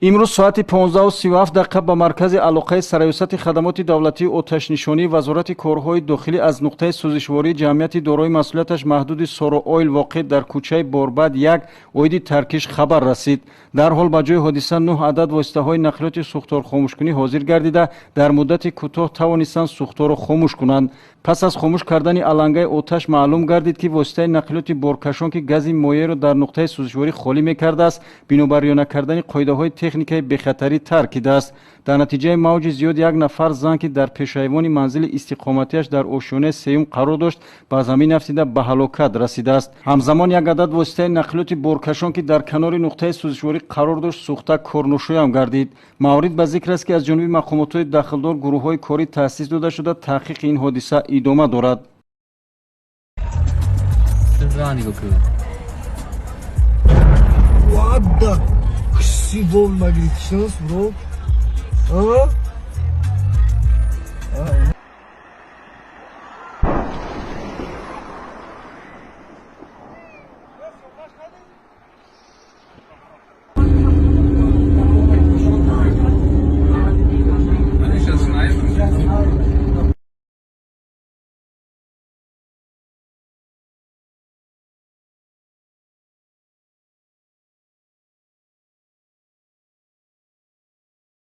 имрӯз соати 15:37 ба маркази алоқаи сароясати хадамоти давлатии оташнишонии вазорати корҳои дохилӣ аз нуқтаи сӯзишвории ҷамъияти дорои масъулияташ маҳдуди Соро Ойл воқеъ дар кӯчаи Борбад 1 оиди Таркиш хабар расид. дарҳол ба ҷои ҳодиса 9 адад воситаҳои нақлиёти сӯхторхомӯшкунӣ ҳозир гардида дар муддати кӯтоҳ тавонистанд сӯхторро хомӯш кунанд. пас аз хомӯш кардани алангаи оташ маълум гардид ки воситаи нақлиёти боркашон ки гази моеъро дар нуқтаи сӯзишворӣ холӣ мекардааст бинобар рёна кардани қоидаҳои техникаи бехатарӣ тарк идааст. дар натиҷаи мавҷи зиёд як нафар зан ки дар пешайвони манзили истиқоматиаш дар ошёнаи сеюм қарор дошт ба замин афтида ба ҳалокат расидааст. ҳамзамон як адад воситаи нақлиёти боркашон ки дар канори нуқтаи сӯзишворӣ қарор дошт сӯхта корношоям гардид. маврид ба зикр аст ки аз ҷониби мақомотҳои дахлдор гурӯҳҳои корӣ таъсис дода шуда таҳқиқи ин ҳодиса идома дорад. What the? Kişi bol magri kişiniz bro.